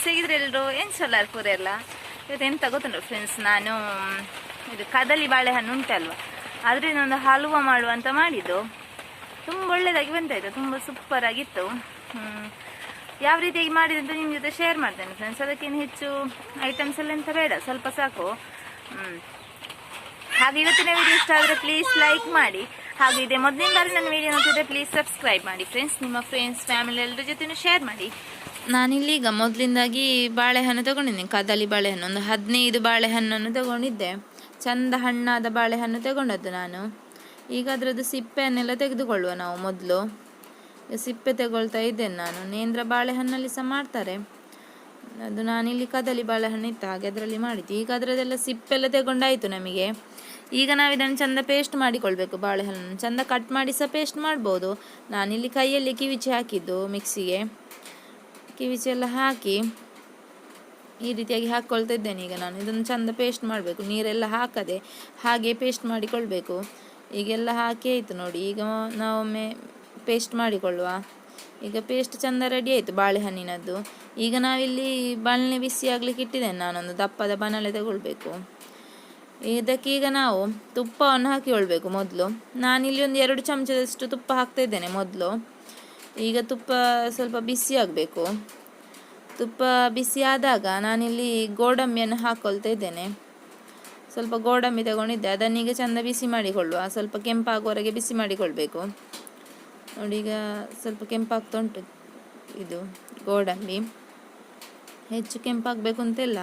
Friends, ಹೇಗಿದ್ರೆ ಎಲ್ಲರೂ ಏನು solar ಪೂರ ಎಲ್ಲ. ಇವತ್ತು ಎಂತ ಗೊತ್ತುಂಟು ಫ್ರೆಂಡ್ಸ್, ನಾನು ಇದು ಕದಲಿ ಬಾಳೆಹಣ್ಣು ಉಂಟಲ್ವ, ಅದರಿಂದ ಒಂದು ಹಲ್ವ ಮಾಡುವ ಅಂತ ಮಾಡಿದ್ದು. ತುಂಬ ಒಳ್ಳೆಯದಾಗಿ ಬಂತಾಯಿತ್ತು, ತುಂಬ ಸೂಪರ್ ಆಗಿತ್ತು. ಯಾವ ರೀತಿಯಾಗಿ ಮಾಡಿದೆ ಅಂತ ನಿಮ್ಮ ಜೊತೆ ಶೇರ್ ಮಾಡ್ತೇನೆ ಫ್ರೆಂಡ್ಸ್. ಅದಕ್ಕೇನು ಹೆಚ್ಚು ಐಟಮ್ಸ್ ಎಲ್ಲ ಎಂತ ಬೇಡ, ಸ್ವಲ್ಪ ಸಾಕು. ಹಾಗೆ ಇವತ್ತಿನ ವಿಡಿಯೋ ಇಷ್ಟ ಆದರೆ ಪ್ಲೀಸ್ ಲೈಕ್ ಮಾಡಿ. ಹಾಗೆ ಇದೆ ಮೊದಲಿನ ಬಾರಿ ನನ್ನ ವಿಡಿಯೋ ನೋಡ್ತಿದ್ರೆ ಪ್ಲೀಸ್ ಸಬ್ಸ್ಕ್ರೈಬ್ ಮಾಡಿ ಫ್ರೆಂಡ್ಸ್. ನಿಮ್ಮ ಫ್ರೆಂಡ್ಸ್ ಫ್ಯಾಮಿಲಿ ಎಲ್ಲರ ಜೊತೆ ಶೇರ್ ಮಾಡಿ. ನಾನಿಲ್ಲಿ ಈಗ ಮೊದಲಿಂದಾಗಿ ಬಾಳೆಹಣ್ಣು ತಗೊಂಡಿದ್ದೀನಿ, ಕದಲಿ ಬಾಳೆಹಣ್ಣು. ಒಂದು 15 ಬಾಳೆಹಣ್ಣನ್ನು ತಗೊಂಡಿದ್ದೆ. ಚಂದ ಹಣ್ಣಾದ ಬಾಳೆಹಣ್ಣು ತಗೊಂಡದ್ದು ನಾನು. ಈಗ ಅದರದ್ದು ಸಿಪ್ಪೆಯನ್ನೆಲ್ಲ ತೆಗೆದುಕೊಳ್ಳುವ ನಾವು ಮೊದಲು. ಸಿಪ್ಪೆ ತಗೊಳ್ತಾ ಇದ್ದೇನೆ ನಾನು. ನೇಂದ್ರ ಬಾಳೆಹಣ್ಣಲ್ಲಿ ಸಹ ಮಾಡ್ತಾರೆ, ಅದು ನಾನಿಲ್ಲಿ ಕದಲಿ ಬಾಳೆಹಣ್ಣು ಇತ್ತು ಹಾಗೆ ಅದರಲ್ಲಿ ಮಾಡಿದ್ದು. ಈಗ ಅದರದೆಲ್ಲ ಸಿಪ್ಪೆಲ್ಲ ತಗೊಂಡಾಯಿತು ನಮಗೆ. ಈಗ ನಾವು ಇದನ್ನು ಚಂದ ಪೇಸ್ಟ್ ಮಾಡಿಕೊಳ್ಬೇಕು. ಬಾಳೆಹಣ್ಣು ಚಂದ ಕಟ್ ಮಾಡಿ ಸಹ ಪೇಸ್ಟ್ ಮಾಡ್ಬೋದು. ನಾನಿಲ್ಲಿ ಕೈಯಲ್ಲಿ ಕಿವಿಚಿ ಹಾಕಿದ್ದು ಮಿಕ್ಸಿಗೆ. ಕಿವಿಚಿ ಎಲ್ಲ ಹಾಕಿ ಈ ರೀತಿಯಾಗಿ ಹಾಕ್ಕೊಳ್ತಾ ಇದ್ದೇನೆ. ಈಗ ನಾನು ಇದನ್ನು ಚಂದ ಪೇಸ್ಟ್ ಮಾಡಬೇಕು, ನೀರೆಲ್ಲ ಹಾಕದೆ ಹಾಗೆ ಪೇಸ್ಟ್ ಮಾಡಿಕೊಳ್ಬೇಕು. ಈಗೆಲ್ಲ ಹಾಕಿ ಆಯಿತು ನೋಡಿ. ಈಗ ನಾವೊಮ್ಮೆ ಪೇಸ್ಟ್ ಮಾಡಿಕೊಳ್ಳುವ. ಈಗ ಪೇಸ್ಟ್ ಚಂದ ರೆಡಿ ಆಯಿತು ಬಾಳೆಹಣ್ಣಿನದ್ದು. ಈಗ ನಾವಿಲ್ಲಿ ಬಾಣಲೆ ಬಿಸಿ ಆಗ್ಲಿಕ್ಕೆ ಇಟ್ಟಿದ್ದೇನೆ ನಾನೊಂದು ದಪ್ಪದ ಬಾಣಲೆ ತಗೊಳ್ಬೇಕು. ಇದಕ್ಕೀಗ ನಾವು ತುಪ್ಪವನ್ನು ಹಾಕಿಕೊಳ್ಬೇಕು ಮೊದಲು. ನಾನಿಲ್ಲಿ ಒಂದು 2 ಚಮಚದಷ್ಟು ತುಪ್ಪ ಹಾಕ್ತಾ ಇದ್ದೇನೆ ಮೊದಲು. ಈಗ ತುಪ್ಪ ಸ್ವಲ್ಪ ಬಿಸಿ ಆಗಬೇಕು. ತುಪ್ಪ ಬಿಸಿ ಆದಾಗ ನಾನಿಲ್ಲಿ ಗೋಡಂಬಿಯನ್ನು ಹಾಕ್ಕೊಳ್ತಾ ಇದ್ದೇನೆ. ಸ್ವಲ್ಪ ಗೋಡಂಬಿ ತಗೊಂಡಿದ್ದೆ, ಅದನ್ನೀಗ ಚಂದ ಬಿಸಿ ಮಾಡಿಕೊಳ್ಳುವ. ಸ್ವಲ್ಪ ಕೆಂಪಾಗುವವರೆಗೆ ಬಿಸಿ ಮಾಡಿಕೊಳ್ಬೇಕು ನೋಡಿ. ಈಗ ಸ್ವಲ್ಪ ಕೆಂಪಾಗ್ತಾ ಉಂಟು ಇದು ಗೋಡಂಬಿ, ಹೆಚ್ಚು ಕೆಂಪಾಗಬೇಕು ಅಂತೆಲ್ಲ.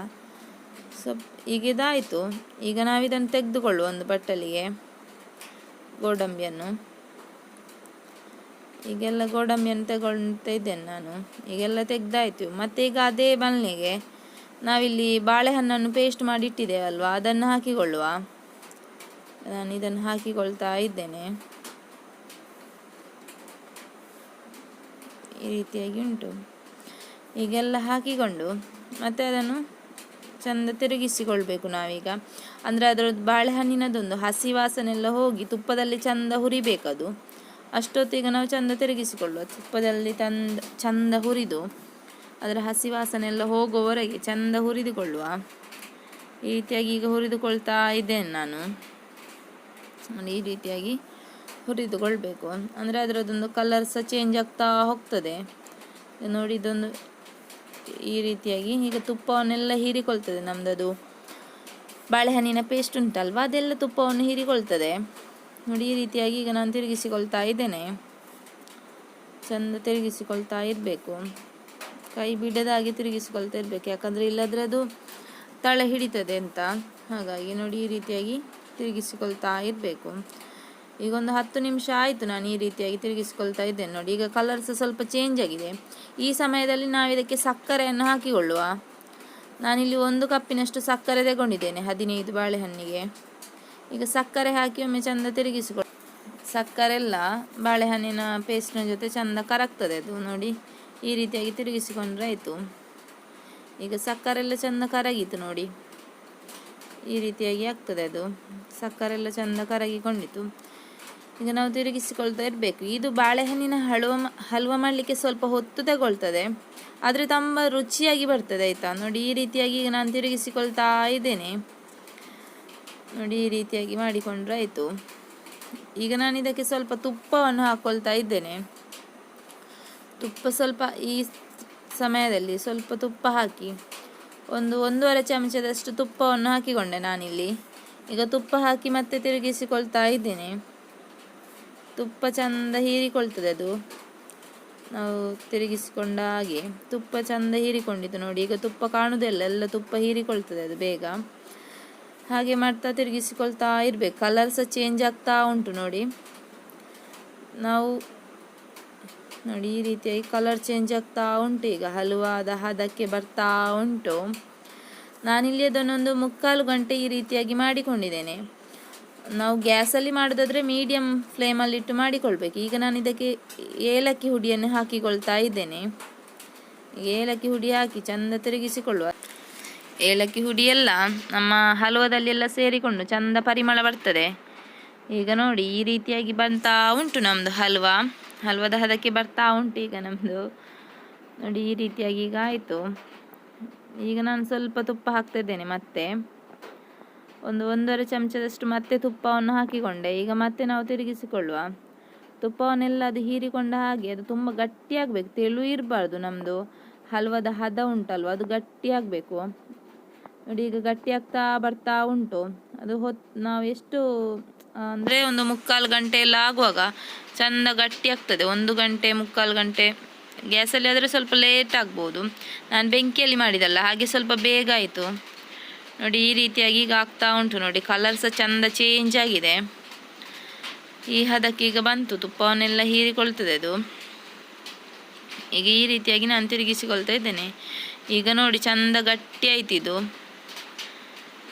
ಈಗ ಇದಾಯಿತು. ಈಗ ನಾವಿದನ್ನು ತೆಗೆದುಕೊಳ್ಳುವ ಒಂದು ಬಟ್ಟಲಿಗೆ ಗೋಡಂಬಿಯನ್ನು. ಈಗೆಲ್ಲ ಗೋಡಂಬಿಯನ್ನು ತಗೊಳ್ತಾ ಇದ್ದೇನೆ ನಾನು. ಈಗೆಲ್ಲ ತೆಗ್ದಾಯ್ತು. ಮತ್ತು ಈಗ ಅದೇ ಬಾಣಲೆಗೆ ನಾವಿಲ್ಲಿ ಬಾಳೆಹಣ್ಣನ್ನು ಪೇಸ್ಟ್ ಮಾಡಿ ಇಟ್ಟಿದ್ದೇವಲ್ವ, ಅದನ್ನು ಹಾಕಿಕೊಳ್ಳುವ. ನಾನು ಇದನ್ನು ಹಾಕಿಕೊಳ್ತಾ ಇದ್ದೇನೆ. ಈ ರೀತಿಯಾಗಿ ಉಂಟು. ಈಗೆಲ್ಲ ಹಾಕಿಕೊಂಡು ಮತ್ತೆ ಅದನ್ನು ಚಂದ ತಿರುಗಿಸಿಕೊಳ್ಬೇಕು ನಾವೀಗ. ಅಂದರೆ ಅದರದ್ದು ಬಾಳೆಹಣ್ಣಿನದೊಂದು ಹಸಿ ವಾಸನೆಲ್ಲ ಹೋಗಿ ತುಪ್ಪದಲ್ಲಿ ಚಂದ ಹುರಿಬೇಕದು. ಅಷ್ಟೊತ್ತಿಗೆ ನಾವು ಚಂದ ತಿರುಗಿಸಿಕೊಳ್ಳುವ. ತುಪ್ಪದಲ್ಲಿ ಚಂದ ಹುರಿದು ಅದರ ಹಸಿ ವಾಸನೆ ಎಲ್ಲ ಹೋಗುವವರೆಗೆ ಚಂದ ಹುರಿದುಕೊಳ್ಳುವ. ಈ ರೀತಿಯಾಗಿ ಈಗ ಹುರಿದುಕೊಳ್ತಾ ಇದ್ದೇನೆ ನಾನು. ಈ ರೀತಿಯಾಗಿ ಹುರಿದುಕೊಳ್ಬೇಕು. ಅಂದರೆ ಅದರದ್ದೊಂದು ಕಲರ್ ಸಹ ಚೇಂಜ್ ಆಗ್ತಾ ಹೋಗ್ತದೆ ನೋಡಿ. ಇದೊಂದು ಈ ರೀತಿಯಾಗಿ ಈಗ ತುಪ್ಪವನ್ನೆಲ್ಲ ಹೀರಿಕೊಳ್ತದೆ ನಮ್ಮದದು ಬಾಳೆಹಣ್ಣಿನ ಪೇಸ್ಟ್ ಉಂಟಲ್ವ, ಅದೆಲ್ಲ ತುಪ್ಪವನ್ನು ಹೀರಿಕೊಳ್ತದೆ ನೋಡಿ. ಈ ರೀತಿಯಾಗಿ ಈಗ ನಾನು ತಿರುಗಿಸಿಕೊಳ್ತಾ ಇದ್ದೇನೆ. ಚಂದ ತಿರುಗಿಸಿಕೊಳ್ತಾ ಇರಬೇಕು, ಕೈ ಬಿಡದಾಗಿ ತಿರುಗಿಸಿಕೊಳ್ತಾ ಇರಬೇಕು. ಯಾಕಂದರೆ ಇಲ್ಲದ್ರೆ ಅದು ತಳ ಹಿಡಿತದೆ ಅಂತ. ಹಾಗಾಗಿ ನೋಡಿ ಈ ರೀತಿಯಾಗಿ ತಿರುಗಿಸಿಕೊಳ್ತಾ ಇರಬೇಕು. ಈಗ ಒಂದು 10 ನಿಮಿಷ ಆಯಿತು ನಾನು ಈ ರೀತಿಯಾಗಿ ತಿರುಗಿಸಿಕೊಳ್ತಾ ಇದ್ದೇನೆ ನೋಡಿ. ಈಗ ಕಲರ್ ಸಹ ಸ್ವಲ್ಪ ಚೇಂಜ್ ಆಗಿದೆ. ಈ ಸಮಯದಲ್ಲಿ ನಾವು ಇದಕ್ಕೆ ಸಕ್ಕರೆಯನ್ನು ಹಾಕಿಕೊಳ್ಳುವ. ನಾನಿಲ್ಲಿ 1 ಕಪ್ಪಿನಷ್ಟು ಸಕ್ಕರೆ ತಗೊಂಡಿದ್ದೇನೆ 15 ಬಾಳೆಹಣ್ಣಿಗೆ. ಈಗ ಸಕ್ಕರೆ ಹಾಕಿ ಒಮ್ಮೆ ಚಂದ ತಿರುಗಿಸಿಕೊಳ್ಳಿ. ಸಕ್ಕರೆ ಎಲ್ಲ ಬಾಳೆಹಣ್ಣಿನ ಪೇಸ್ಟ್ನ ಜೊತೆ ಚಂದ ಕರಗ್ತದೆ ಅದು ನೋಡಿ. ಈ ರೀತಿಯಾಗಿ ತಿರುಗಿಸಿಕೊಂಡ್ರೆ ಆಯಿತು. ಈಗ ಸಕ್ಕರೆ ಎಲ್ಲ ಚಂದ ಕರಗಿತು ನೋಡಿ. ಈ ರೀತಿಯಾಗಿ ಆಗ್ತದೆ ಅದು. ಸಕ್ಕರೆ ಎಲ್ಲ ಚಂದ ಕರಗಿಕೊಂಡಿತು. ಈಗ ನಾವು ತಿರುಗಿಸಿಕೊಳ್ತಾ ಇರಬೇಕು. ಇದು ಬಾಳೆಹಣ್ಣಿನ ಹಲ್ವ ಮಾಡಲಿಕ್ಕೆ ಸ್ವಲ್ಪ ಹೊತ್ತು ತಗೊಳ್ತದೆ, ಆದರೆ ತುಂಬ ರುಚಿಯಾಗಿ ಬರ್ತದೆ ಆಯಿತಾ ನೋಡಿ. ಈ ರೀತಿಯಾಗಿ ಈಗ ನಾನು ತಿರುಗಿಸಿಕೊಳ್ತಾ ಇದ್ದೇನೆ ನೋಡಿ. ಈ ರೀತಿಯಾಗಿ ಮಾಡಿಕೊಂಡ್ರೆ ಆಯಿತು. ಈಗ ನಾನು ಇದಕ್ಕೆ ಸ್ವಲ್ಪ ತುಪ್ಪವನ್ನು ಹಾಕ್ಕೊಳ್ತಾ ಇದ್ದೇನೆ. ತುಪ್ಪ ಸ್ವಲ್ಪ ಈ ಸಮಯದಲ್ಲಿ ಸ್ವಲ್ಪ ತುಪ್ಪ ಹಾಕಿ 1-1.5 ಚಮಚದಷ್ಟು ತುಪ್ಪವನ್ನು ಹಾಕಿಕೊಂಡೆ ನಾನಿಲ್ಲಿ. ಈಗ ತುಪ್ಪ ಹಾಕಿ ಮತ್ತೆ ತಿರುಗಿಸಿಕೊಳ್ತಾ ಇದ್ದೇನೆ. ತುಪ್ಪ ಚಂದ ಹೀರಿಕೊಳ್ತದೆ ಅದು. ನಾವು ತಿರುಗಿಸಿಕೊಂಡ ಹಾಗೆ ತುಪ್ಪ ಚಂದ ಹೀರಿಕೊಂಡಿದ್ದು ನೋಡಿ. ಈಗ ತುಪ್ಪ ಕಾಣುವುದಿಲ್ಲ, ಎಲ್ಲ ತುಪ್ಪ ಹೀರಿಕೊಳ್ತದೆ ಅದು ಬೇಗ. ಹಾಗೆ ಮಾಡ್ತಾ ತಿರುಗಿಸಿಕೊಳ್ತಾ ಇರಬೇಕು. ಕಲರ್ ಸಹ ಚೇಂಜ್ ಆಗ್ತಾ ಉಂಟು ನೋಡಿ. ನಾವು ನೋಡಿ ಈ ರೀತಿಯಾಗಿ ಕಲರ್ ಚೇಂಜ್ ಆಗ್ತಾ ಉಂಟು. ಈಗ ಹಲ್ವಾದ ಹದಕ್ಕೆ ಬರ್ತಾ ಉಂಟು. ನಾನಿಲ್ಲಿ ಅದನ್ನೊಂದು 3/4 ಗಂಟೆ ಈ ರೀತಿಯಾಗಿ ಮಾಡಿಕೊಂಡಿದ್ದೇನೆ. ನಾವು ಗ್ಯಾಸಲ್ಲಿ ಮಾಡೋದಾದರೆ ಮೀಡಿಯಮ್ ಫ್ಲೇಮಲ್ಲಿಟ್ಟು ಮಾಡಿಕೊಳ್ಬೇಕು. ಈಗ ನಾನು ಇದಕ್ಕೆ ಏಲಕ್ಕಿ ಹುಡಿಯನ್ನು ಹಾಕಿಕೊಳ್ತಾ ಇದ್ದೇನೆ. ಏಲಕ್ಕಿ ಹುಡಿ ಹಾಕಿ ಚಂದ ತಿರುಗಿಸಿಕೊಳ್ಳುವ. ಏಲಕ್ಕಿ ಹುಡಿ ಎಲ್ಲ ನಮ್ಮ ಹಲ್ವದಲ್ಲಿ ಎಲ್ಲ ಸೇರಿಕೊಂಡು ಚಂದ ಪರಿಮಳ ಬರ್ತದೆ. ಈಗ ನೋಡಿ ಈ ರೀತಿಯಾಗಿ ಬರ್ತಾ ಉಂಟು ನಮ್ಮದು ಹಲ್ವದ ಹದಕ್ಕೆ ಬರ್ತಾ ಉಂಟು ಈಗ ನಮ್ಮದು ನೋಡಿ. ಈ ರೀತಿಯಾಗಿ ಈಗ ಆಯಿತು. ಈಗ ನಾನು ಸ್ವಲ್ಪ ತುಪ್ಪ ಹಾಕ್ತಾ ಇದ್ದೇನೆ, ಮತ್ತೆ ಒಂದು 1.5 ಚಮಚದಷ್ಟು ಮತ್ತೆ ತುಪ್ಪವನ್ನು ಹಾಕಿಕೊಂಡೆ. ಈಗ ಮತ್ತೆ ನಾವು ತಿರುಗಿಸಿಕೊಳ್ಳುವ. ತುಪ್ಪವನ್ನೆಲ್ಲ ಅದು ಹೀರಿಕೊಂಡ ಹಾಗೆ ಅದು ತುಂಬ ಗಟ್ಟಿಯಾಗಬೇಕು, ತೆಳು ಇರಬಾರ್ದು. ನಮ್ಮದು ಹಲ್ವದ ಹದ ಉಂಟಲ್ವ ಅದು ಗಟ್ಟಿಯಾಗಬೇಕು ನೋಡಿ. ಈಗ ಗಟ್ಟಿಯಾಗ್ತಾ ಬರ್ತಾ ಉಂಟು. ಅದು ನಾವು ಎಷ್ಟು ಅಂದರೆ ಒಂದು 3/4 ಗಂಟೆ ಎಲ್ಲ ಆಗುವಾಗ ಚೆಂದ ಗಟ್ಟಿ ಆಗ್ತದೆ. 1 ಗಂಟೆ 3/4 ಗಂಟೆ. ಗ್ಯಾಸಲ್ಲಿ ಆದರೆ ಸ್ವಲ್ಪ ಲೇಟ್ ಆಗ್ಬೋದು, ನಾನು ಬೆಂಕಿಯಲ್ಲಿ ಮಾಡಿದಲ್ಲ ಹಾಗೆ ಸ್ವಲ್ಪ ಬೇಗ ಆಯಿತು ನೋಡಿ. ಈ ರೀತಿಯಾಗಿ ಈಗ ಆಗ್ತಾ ಉಂಟು ನೋಡಿ. ಕಲರ್ ಸಹ ಚೆಂದ ಚೇಂಜ್ ಆಗಿದೆ. ಈ ಹದಕ್ಕೆ ಈಗ ಬಂತು, ತುಪ್ಪವನ್ನೆಲ್ಲ ಹೀರಿಕೊಳ್ತದೆ ಅದು. ಈಗ ಈ ರೀತಿಯಾಗಿ ನಾನು ತಿರುಗಿಸಿಕೊಳ್ತಾ ಇದ್ದೇನೆ. ಈಗ ನೋಡಿ ಚೆಂದ ಗಟ್ಟಿ ಆಯ್ತಿದು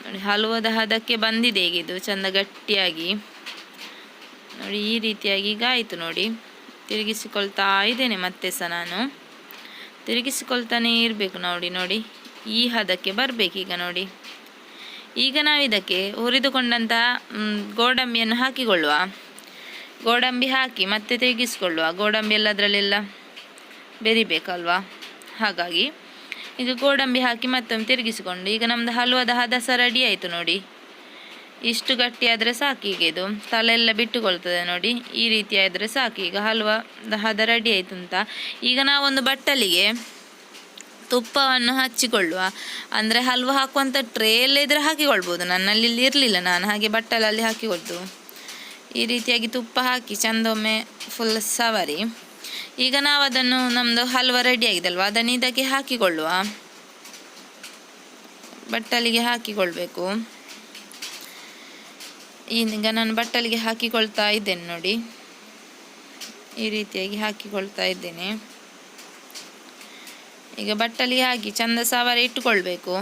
ನೋಡಿ. ಹಲ್ವದ ಹದಕ್ಕೆ ಬಂದಿದೆ ಈಗ ಇದು ಚೆಂದ ಗಟ್ಟಿಯಾಗಿ ನೋಡಿ. ಈ ರೀತಿಯಾಗಿ ಈಗ ಆಯಿತು ನೋಡಿ. ತಿರುಗಿಸಿಕೊಳ್ತಾ ಇದ್ದೇನೆ, ಮತ್ತೆ ಸಹ ನಾನು ತಿರುಗಿಸಿಕೊಳ್ತಾನೆ ಇರಬೇಕು ನೋಡಿ. ನೋಡಿ ಈ ಹದಕ್ಕೆ ಬರಬೇಕೀಗ ನೋಡಿ. ಈಗ ನಾವು ಇದಕ್ಕೆ ಹುರಿದುಕೊಂಡಂತಹ ಗೋಡಂಬಿಯನ್ನು ಹಾಕಿಕೊಳ್ಳುವ. ಗೋಡಂಬಿ ಹಾಕಿ ಮತ್ತೆ ತಿರುಗಿಸಿಕೊಳ್ಳುವ. ಗೋಡಂಬಿ ಎಲ್ಲ ಅದರಲ್ಲೆಲ್ಲ ಬೆರಿಬೇಕಲ್ವಾ, ಹಾಗಾಗಿ ಈಗ ಗೋಡಂಬಿ ಹಾಕಿ ಮತ್ತೊಮ್ಮೆ ತಿರುಗಿಸಿಕೊಂಡು ಈಗ ನಮ್ಮದು ಹಲ್ವದ ಹದ ಸಹ ರೆಡಿ ಆಯಿತು ನೋಡಿ. ಇಷ್ಟು ಗಟ್ಟಿ ಆದರೆ ಸಾಕು. ಈಗ ಇದು ತಲೆಲ್ಲ ಬಿಟ್ಟುಕೊಳ್ತದೆ ನೋಡಿ. ಈ ರೀತಿ ಆದರೆ ಸಾಕು. ಈಗ ಹಲ್ವದ ಹದ ರೆಡಿ ಆಯಿತು ಅಂತ. ಈಗ ನಾವೊಂದು ಬಟ್ಟಲಿಗೆ ತುಪ್ಪವನ್ನು ಹಚ್ಚಿಕೊಳ್ಳುವ. ಅಂದರೆ ಹಲ್ವ ಹಾಕುವಂಥ ಟ್ರೇ ಎಲ್ಲ ಇದ್ರೆ ಹಾಕಿಕೊಳ್ಬೋದು. ನನ್ನಲ್ಲಿ ಇಲ್ಲಿ ಇರಲಿಲ್ಲ, ನಾನು ಹಾಗೆ ಬಟ್ಟಲಲ್ಲಿ ಹಾಕಿಕೊಳ್ತು. ಈ ರೀತಿಯಾಗಿ ತುಪ್ಪ ಹಾಕಿ ಚೆಂದೊಮ್ಮೆ ಫುಲ್ ಸವರಿ. ಈಗ ನಾವು ಅದನ್ನು ನಮ್ಮದು ಹಲ್ವ ರೆಡಿ ಆಗಿದಲ್ವ ಅದನ್ನು ಇದಕ್ಕೆ ಹಾಕಿಕೊಳ್ಳುವ. ಬಟ್ಟಲಿಗೆ ಹಾಕಿಕೊಳ್ಬೇಕು. ಈಗ ನಾನು ಬಟ್ಟಲಿಗೆ ಹಾಕಿಕೊಳ್ತಾ ಇದ್ದೇನೆ ನೋಡಿ. ಈ ರೀತಿಯಾಗಿ ಹಾಕಿಕೊಳ್ತಾ ಇದ್ದೇನೆ. ಈಗ ಬಟ್ಟಲಿಗೆ ಹಾಕಿ ಚೆಂದ ಸವರಿ ಇಟ್ಟುಕೊಳ್ಬೇಕು.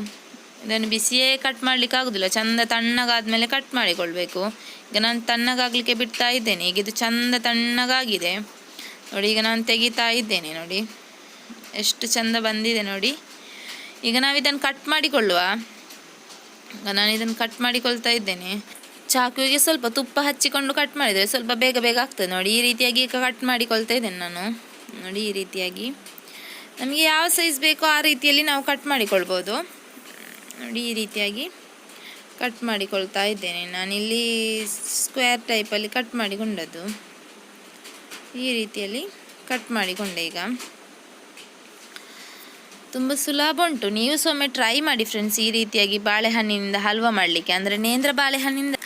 ಇದನ್ನು ಬಿಸಿಯೇ ಕಟ್ ಮಾಡಲಿಕ್ಕೆ ಆಗೋದಿಲ್ಲ, ಚೆಂದ ತಣ್ಣಗಾದ್ಮೇಲೆ ಕಟ್ ಮಾಡಿಕೊಳ್ಬೇಕು. ಈಗ ನಾನು ತಣ್ಣಗಾಗಲಿಕ್ಕೆ ಬಿಡ್ತಾ ಇದ್ದೇನೆ. ಈಗ ಇದು ಚೆಂದ ತಣ್ಣಗಾಗಿದೆ ನೋಡಿ. ಈಗ ನಾನು ತೆಗಿತಾ ಇದ್ದೇನೆ ನೋಡಿ, ಎಷ್ಟು ಚೆಂದ ಬಂದಿದೆ ನೋಡಿ. ಈಗ ನಾವು ಇದನ್ನು ಕಟ್ ಮಾಡಿಕೊಳ್ಳುವ. ನಾನು ಇದನ್ನು ಕಟ್ ಮಾಡಿಕೊಳ್ತಾ ಇದ್ದೇನೆ. ಚಾಕುವಿಗೆ ಸ್ವಲ್ಪ ತುಪ್ಪ ಹಚ್ಚಿಕೊಂಡು ಕಟ್ ಮಾಡಿದರೆ ಸ್ವಲ್ಪ ಬೇಗ ಬೇಗ ಆಗ್ತದೆ ನೋಡಿ. ಈ ರೀತಿಯಾಗಿ ಈಗ ಕಟ್ ಮಾಡಿಕೊಳ್ತಾ ಇದ್ದೇನೆ ನಾನು ನೋಡಿ. ಈ ರೀತಿಯಾಗಿ ನಮಗೆ ಯಾವ ಸೈಜ್ ಬೇಕೋ ಆ ರೀತಿಯಲ್ಲಿ ನಾವು ಕಟ್ ಮಾಡಿಕೊಳ್ಬೋದು ನೋಡಿ. ಈ ರೀತಿಯಾಗಿ ಕಟ್ ಮಾಡಿಕೊಳ್ತಾ ಇದ್ದೇನೆ ನಾನಿಲ್ಲಿ. ಸ್ಕ್ವೇರ್ ಟೈಪಲ್ಲಿ ಕಟ್ ಮಾಡಿಕೊಂಡದ್ದು. ಈ ರೀತಿಯಲ್ಲಿ ಕಟ್ ಮಾಡಿಕೊಂಡೆ. ಈಗ ತುಂಬ ಸುಲಭ ಉಂಟು, ನೀವು ಸೊಮ್ಮೆ ಟ್ರೈ ಮಾಡಿ ಫ್ರೆಂಡ್ಸ್. ಈ ರೀತಿಯಾಗಿ ಬಾಳೆಹಣ್ಣಿನಿಂದ ಹಲ್ವ ಮಾಡಲಿಕ್ಕೆ, ಅಂದರೆ ನೇಂದ್ರ ಬಾಳೆಹಣ್ಣಿನಿಂದ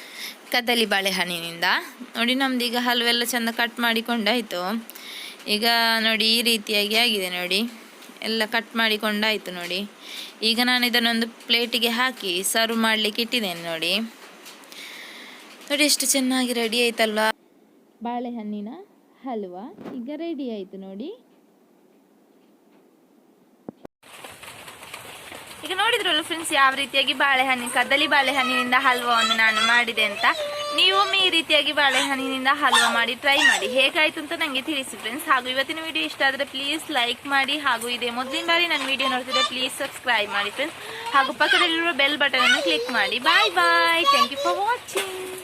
ಕದಲಿ ಬಾಳೆಹಣ್ಣಿನಿಂದ ನೋಡಿ. ನಮ್ದು ಈಗ ಹಲ್ವೆಲ್ಲ ಚೆಂದ ಕಟ್ ಮಾಡಿಕೊಂಡಾಯಿತು. ಈಗ ನೋಡಿ ಈ ರೀತಿಯಾಗಿ ಆಗಿದೆ ನೋಡಿ. ಎಲ್ಲ ಕಟ್ ಮಾಡಿಕೊಂಡಾಯಿತು ನೋಡಿ. ಈಗ ನಾನು ಇದನ್ನೊಂದು ಪ್ಲೇಟಿಗೆ ಹಾಕಿ ಸರ್ವ್ ಮಾಡಲಿಕ್ಕೆ ಇಟ್ಟಿದ್ದೇನೆ ನೋಡಿ. ನೋಡಿ ಎಷ್ಟು ಚೆನ್ನಾಗಿ ರೆಡಿ ಆಯ್ತಲ್ವಾ ಬಾಳೆಹಣ್ಣಿನ ಹಲ್ವ. ಈಗ ರೆಡಿ ಆಯಿತು ನೋಡಿ. ಈಗ ನೋಡಿದ್ರಲ್ಲ ಫ್ರೆಂಡ್ಸ್ ಯಾವ ರೀತಿಯಾಗಿ ಕದಲಿ ಬಾಳೆಹಣ್ಣಿನಿಂದ ಹಲ್ವವನ್ನು ನಾನು ಮಾಡಿದೆ ಅಂತ. ನೀವು ಈ ರೀತಿಯಾಗಿ ಬಾಳೆಹಣ್ಣಿನಿಂದ ಹಲ್ವ ಮಾಡಿ ಟ್ರೈ ಮಾಡಿ, ಹೇಗಾಯ್ತು ಅಂತ ನನಗೆ ತಿಳಿಸಿ ಫ್ರೆಂಡ್ಸ್. ಹಾಗೂ ಇವತ್ತಿನ ವಿಡಿಯೋ ಇಷ್ಟ ಆದರೆ ಪ್ಲೀಸ್ ಲೈಕ್ ಮಾಡಿ. ಹಾಗೂ ಇದೇ ಮೊದಲಿನ ಬಾರಿ ನನ್ನ ವಿಡಿಯೋ ನೋಡ್ತಿದ್ರೆ ಪ್ಲೀಸ್ ಸಬ್ಸ್ಕ್ರೈಬ್ ಮಾಡಿ ಫ್ರೆಂಡ್ಸ್. ಹಾಗೂ ಪಕ್ಕದಲ್ಲಿರುವ ಬೆಲ್ ಬಟನ್ ಅನ್ನು ಕ್ಲಿಕ್ ಮಾಡಿ. Bye bye. Thank you for watching.